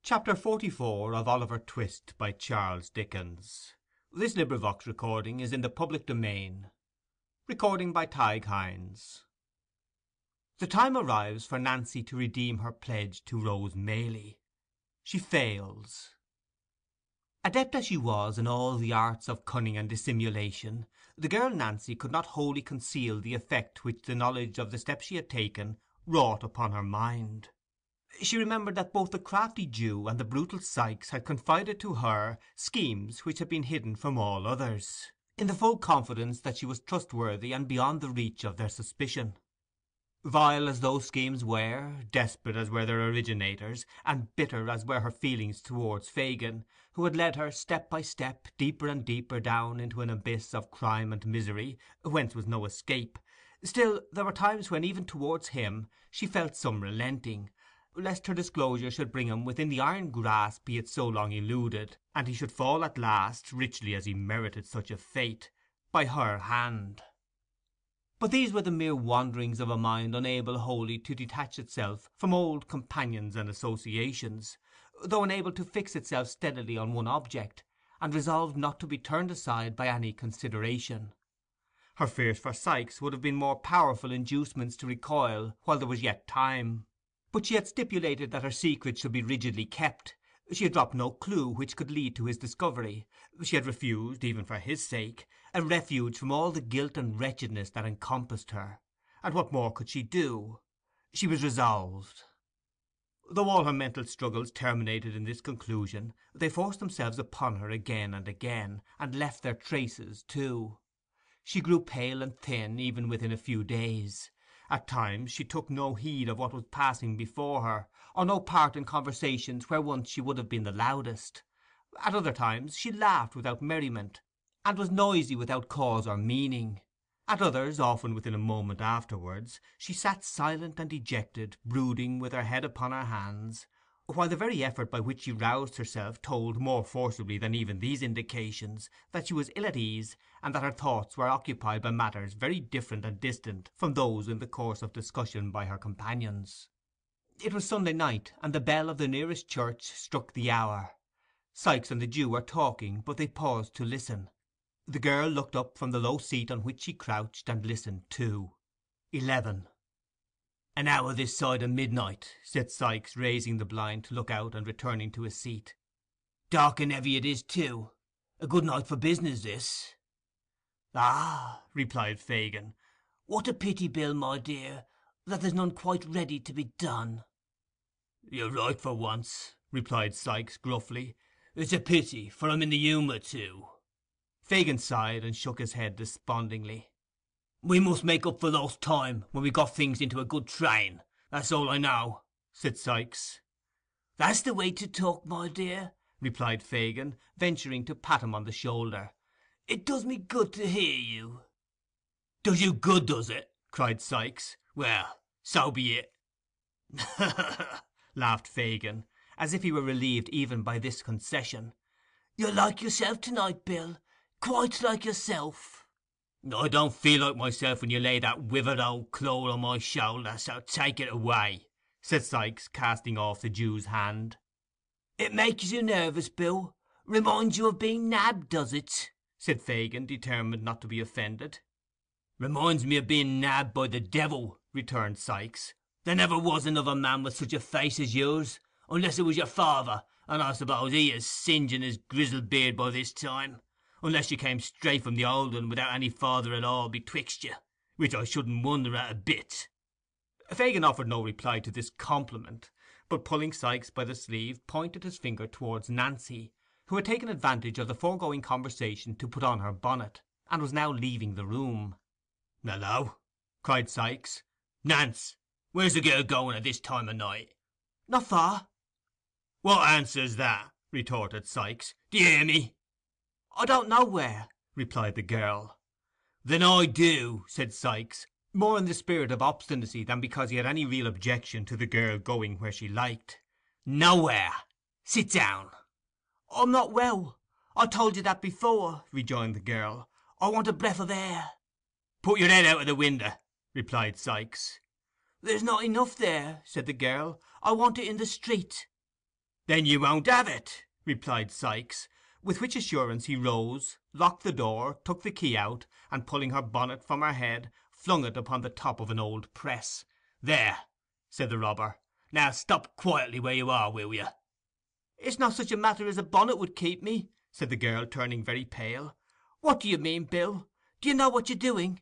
Chapter 44 of Oliver Twist by Charles Dickens. This recording is in the public domain. Recording by Tig Hines. The time arrives for Nancy to redeem her pledge to Rose Maylie. She fails. Adept as she was in all the arts of cunning and dissimulation, the girl Nancy could not wholly conceal the effect which the knowledge of the step she had taken wrought upon her mind. She remembered that both the crafty Jew and the brutal Sikes had confided to her schemes which had been hidden from all others, in the full confidence that she was trustworthy and beyond the reach of their suspicion. Vile as those schemes were, desperate as were their originators, and bitter as were her feelings towards Fagin, who had led her step by step deeper and deeper down into an abyss of crime and misery, whence was no escape, still there were times when even towards him she felt some relenting, lest her disclosure should bring him within the iron grasp he had so long eluded, and he should fall at last, richly as he merited such a fate, by her hand. But these were the mere wanderings of a mind unable wholly to detach itself from old companions and associations, though unable to fix itself steadily on one object, and resolved not to be turned aside by any consideration. Her fears for Sikes would have been more powerful inducements to recoil while there was yet time. But she had stipulated that her secret should be rigidly kept. She had dropped no clue which could lead to his discovery. She had refused, even for his sake, a refuge from all the guilt and wretchedness that encompassed her. And what more could she do? She was resolved. Though all her mental struggles terminated in this conclusion, they forced themselves upon her again and again, and left their traces too. She grew pale and thin even within a few days. At times she took no heed of what was passing before her, or no part in conversations where once she would have been the loudest. At other times she laughed without merriment, and was noisy without cause or meaning. At others, often within a moment afterwards, she sat silent and dejected, brooding with her head upon her hands, while the very effort by which she roused herself told more forcibly than even these indications that she was ill at ease, and that her thoughts were occupied by matters very different and distant from those in the course of discussion by her companions. It was Sunday night, and the bell of the nearest church struck the hour. Sikes and the Jew were talking, but they paused to listen. The girl looked up from the low seat on which she crouched, and listened too. 11. "An hour this side of midnight," said Sikes, raising the blind to look out and returning to his seat. "Dark and heavy it is too. A good night for business, this." "Ah," replied Fagin, "what a pity, Bill, my dear, that there's none quite ready to be done." "You're right for once," replied Sikes gruffly. "It's a pity, for I'm in the humour to." Fagin sighed and shook his head despondingly. "We must make up for lost time when we got things into a good train, that's all I know," said Sikes. "That's the way to talk, my dear," replied Fagin, venturing to pat him on the shoulder. "It does me good to hear you." "Does you good, does it?" cried Sikes. "Well, so be it." laughed Fagin, as if he were relieved even by this concession. "You're like yourself to-night, Bill, quite like yourself." "I don't feel like myself when you lay that withered old claw on my shoulder, so take it away," said Sikes, casting off the Jew's hand. "It makes you nervous, Bill? Reminds you of being nabbed, does it?" said Fagin, determined not to be offended. "Reminds me of being nabbed by the devil," returned Sikes. "There never was another man with such a face as yours, unless it was your father, and I suppose he is singeing his grizzled beard by this time, unless you came straight from the old un without any father at all betwixt you, which I shouldn't wonder at a bit." Fagin offered no reply to this compliment, but pulling Sikes by the sleeve, pointed his finger towards Nancy, who had taken advantage of the foregoing conversation to put on her bonnet, and was now leaving the room. "Hello!" cried Sikes. "Nance, where's the girl going at this time o' night?" "Not far." "What answer's that?" retorted Sikes. "Do you hear me?" "I don't know where," replied the girl. "Then I do," said Sikes, more in the spirit of obstinacy than because he had any real objection to the girl going where she liked. "Nowhere. Sit down." "I'm not well. I told you that before," rejoined the girl. "I want a breath of air." "Put your head out of the winder," replied Sikes. "There's not enough there," said the girl. "I want it in the street." "Then you won't have it," replied Sikes, with which assurance he rose, locked the door, took the key out, and pulling her bonnet from her head, flung it upon the top of an old press. "There," said the robber. "Now stop quietly where you are, will you?" "It's not such a matter as a bonnet would keep me," said the girl, turning very pale. "What do you mean, Bill? Do you know what you're doing?"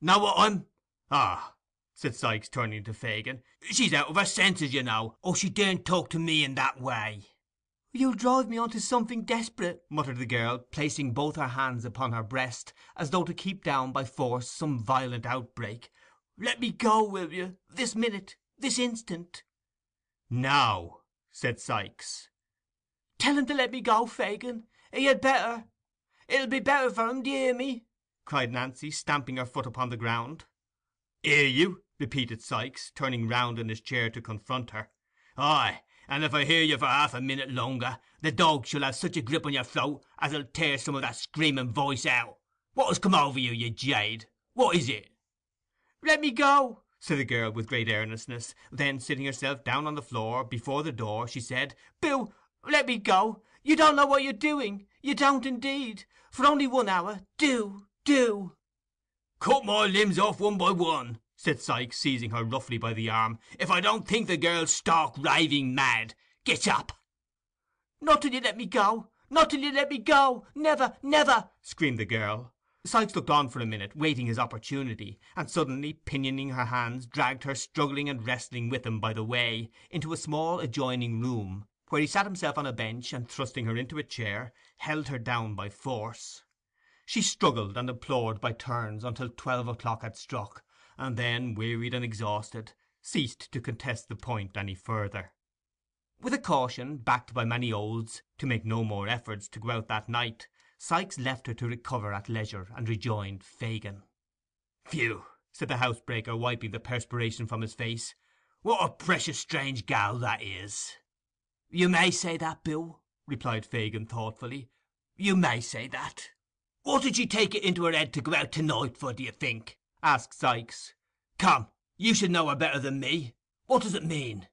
"Know what I'm? Ah," said Sikes, turning to Fagin, "she's out of her senses, you know, or she daren't talk to me in that way." "You'll drive me on to something desperate," muttered the girl, placing both her hands upon her breast, as though to keep down by force some violent outbreak. "Let me go, will you? This minute, this instant." "Now," said Sikes. "Tell him to let me go, Fagin. He had better. It'll be better for him, do you hear me?" cried Nancy, stamping her foot upon the ground. "Hear you?" repeated Sikes, turning round in his chair to confront her. "Aye, and if I hear you for half a minute longer, the dog shall have such a grip on your throat as 'll tear some of that screaming voice out. What has come over you, you jade? What is it?" "Let me go," said the girl with great earnestness. Then, sitting herself down on the floor before the door, she said, "Bill, let me go. You don't know what you're doing. You don't indeed. For only 1 hour. Do, do." "Cut my limbs off one by one," said Sikes, seizing her roughly by the arm, "if I don't think the girl's stark raving mad. Get up." "Not till you let me go. Not till you let me go. Never, never!" screamed the girl. Sikes looked on for a minute, waiting his opportunity, and suddenly pinioning her hands, dragged her, struggling and wrestling with him by the way, into a small adjoining room, where he sat himself on a bench, and thrusting her into a chair, held her down by force. She struggled and implored by turns until 12 o'clock had struck, and then, wearied and exhausted, ceased to contest the point any further. With a caution, backed by many oaths, to make no more efforts to go out that night, Sikes left her to recover at leisure, and rejoined Fagin. "Phew!" said the housebreaker, wiping the perspiration from his face. "What a precious strange gal that is!" "You may say that, Bill," replied Fagin thoughtfully. "You may say that." "What did she take it into her head to go out to-night for, do you think?" asked Sikes. "Come, you should know her better than me. What does it mean?"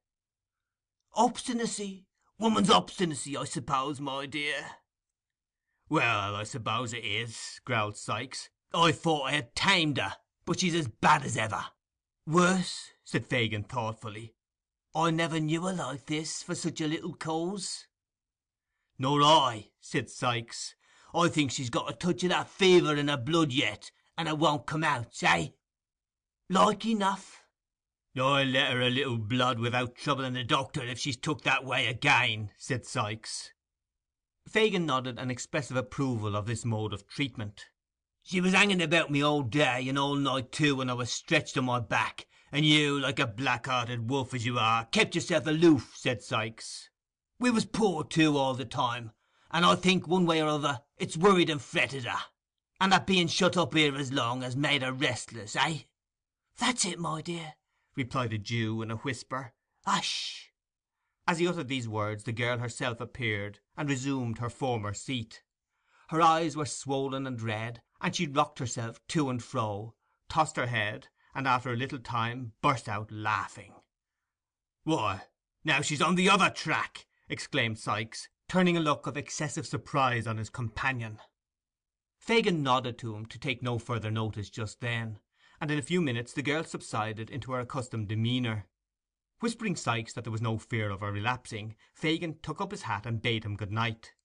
"Obstinacy. Woman's obstinacy, I suppose, my dear." "Well, I suppose it is," growled Sikes. "I thought I had tamed her, but she's as bad as ever." "Worse," said Fagin thoughtfully. "I never knew her like this, for such a little cause." "Nor I," said Sikes. "I think she's got a touch of that fever in her blood yet, and it won't come out, eh?" "Like enough." "I'll let her a little blood without troubling the doctor if she's took that way again," said Sikes. Fagin nodded an expressive approval of this mode of treatment. "She was hanging about me all day and all night too, when I was stretched on my back, and you, like a black-hearted wolf as you are, kept yourself aloof," said Sikes. "We was poor too all the time, and I think one way or other it's worried and fretted her, and that being shut up here as long has made her restless, eh?" "That's it, my dear," replied the Jew in a whisper. "Hush!" As he uttered these words the girl herself appeared, and resumed her former seat. Her eyes were swollen and red, and she rocked herself to and fro, tossed her head, and after a little time burst out laughing. "Why, now she's on the other track!" exclaimed Sikes, turning a look of excessive surprise on his companion. Fagin nodded to him to take no further notice just then, and in a few minutes the girl subsided into her accustomed demeanour. Whispering Sikes that there was no fear of her relapsing, Fagin took up his hat and bade him good night.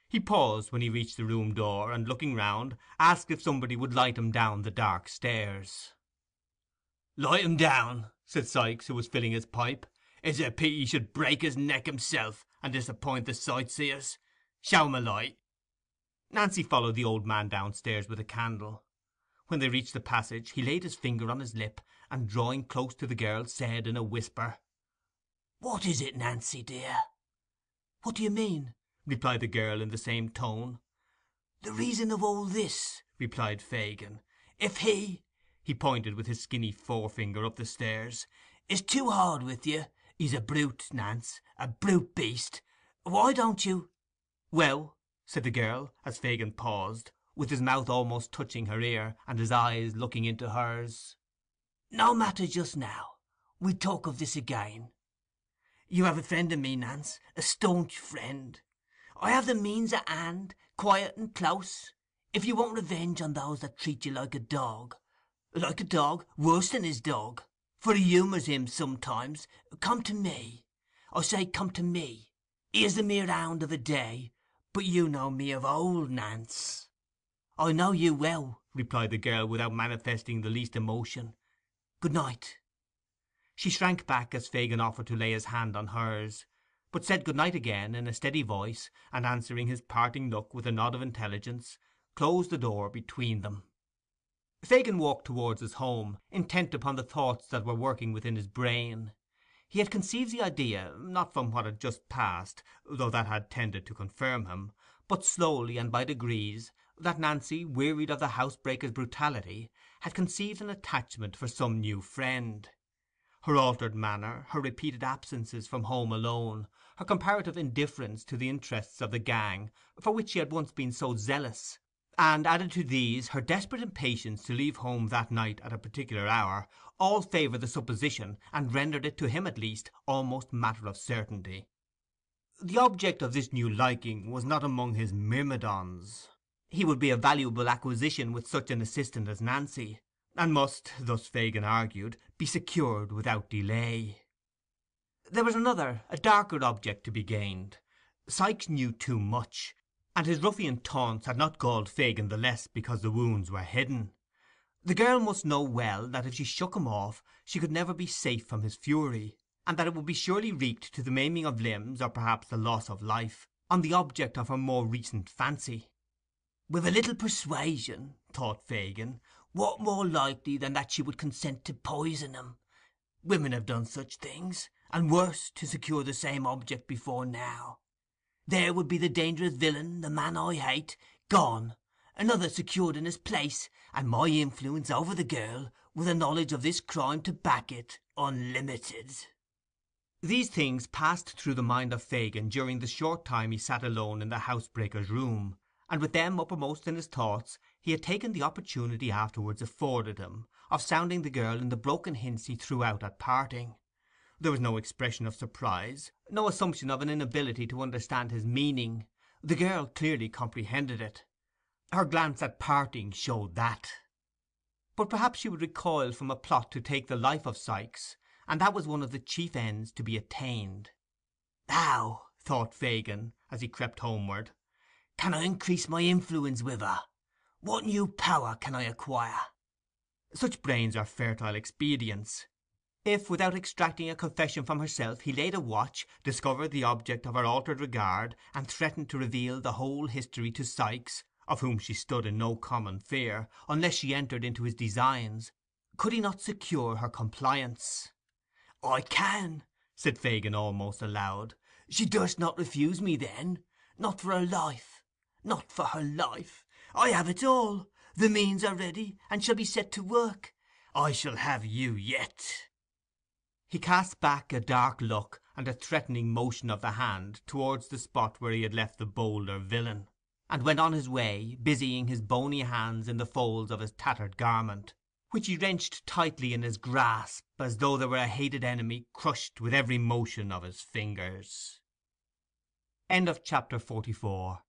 He paused when he reached the room door, and looking round, asked if somebody would light him down the dark stairs. "Light him down," said Sikes, who was filling his pipe. "It's a pity he should break his neck himself, and disappoint the sightseers. Show him a light." Nancy followed the old man downstairs with a candle. When they reached the passage, he laid his finger on his lip, and drawing close to the girl, said in a whisper, "What is it, Nancy dear?" "What do you mean?" replied the girl in the same tone. "The reason of all this," replied Fagin. "If he pointed with his skinny forefinger up the stairs, "is too hard with you, he's a brute, Nance, a brute beast, why don't you—" "Well," said the girl, as Fagin paused, with his mouth almost touching her ear, and his eyes looking into hers. "No matter just now. We'll talk of this again." You have a friend in me, Nance, a staunch friend. I have the means at hand, quiet and close. If you want revenge on those that treat you like a dog, worse than his dog, for he humours him sometimes, come to me. I say come to me. He is the mere hound of a day, but you know me of old, Nance.' 'I know you well,' replied the girl, without manifesting the least emotion. 'Good night.' She shrank back as Fagin offered to lay his hand on hers, but said good night again in a steady voice, and answering his parting look with a nod of intelligence, closed the door between them. Fagin walked towards his home, intent upon the thoughts that were working within his brain. He had conceived the idea, not from what had just passed, though that had tended to confirm him, but slowly and by degrees, that Nancy, wearied of the housebreaker's brutality, had conceived an attachment for some new friend. Her altered manner, her repeated absences from home alone, her comparative indifference to the interests of the gang for which she had once been so zealous, and, added to these, her desperate impatience to leave home that night at a particular hour, all favoured the supposition, and rendered it, to him at least, almost matter of certainty. The object of this new liking was not among his myrmidons. He would be a valuable acquisition with such an assistant as Nancy, and must, thus Fagin argued, be secured without delay. There was another, a darker object to be gained. Sikes knew too much, and his ruffian taunts had not galled Fagin the less because the wounds were hidden. The girl must know well that if she shook him off she could never be safe from his fury, and that it would be surely wreaked to the maiming of limbs, or perhaps the loss of life, on the object of her more recent fancy. With a little persuasion, thought Fagin, what more likely than that she would consent to poison him? Women have done such things, and worse, to secure the same object before now. There would be the dangerous villain, the man I hate, gone, another secured in his place, and my influence over the girl, with a knowledge of this crime to back it, unlimited. These things passed through the mind of Fagin during the short time he sat alone in the housebreaker's room, and with them uppermost in his thoughts he had taken the opportunity afterwards afforded him of sounding the girl in the broken hints he threw out at parting. There was no expression of surprise, no assumption of an inability to understand his meaning. The girl clearly comprehended it. Her glance at parting showed that. But perhaps she would recoil from a plot to take the life of Sikes, and that was one of the chief ends to be attained. How, thought Fagin, as he crept homeward, can I increase my influence with her? What new power can I acquire? Such brains are fertile expedients. If, without extracting a confession from herself, he laid a watch, discovered the object of her altered regard, and threatened to reveal the whole history to Sikes, of whom she stood in no common fear, unless she entered into his designs, could he not secure her compliance? 'I can,' said Fagin almost aloud. 'She durst not refuse me then. Not for her life. Not for her life. I have it all. The means are ready, and shall be set to work. I shall have you yet.' He cast back a dark look and a threatening motion of the hand towards the spot where he had left the bolder villain, and went on his way, busying his bony hands in the folds of his tattered garment, which he wrenched tightly in his grasp, as though there were a hated enemy crushed with every motion of his fingers. Chapter 44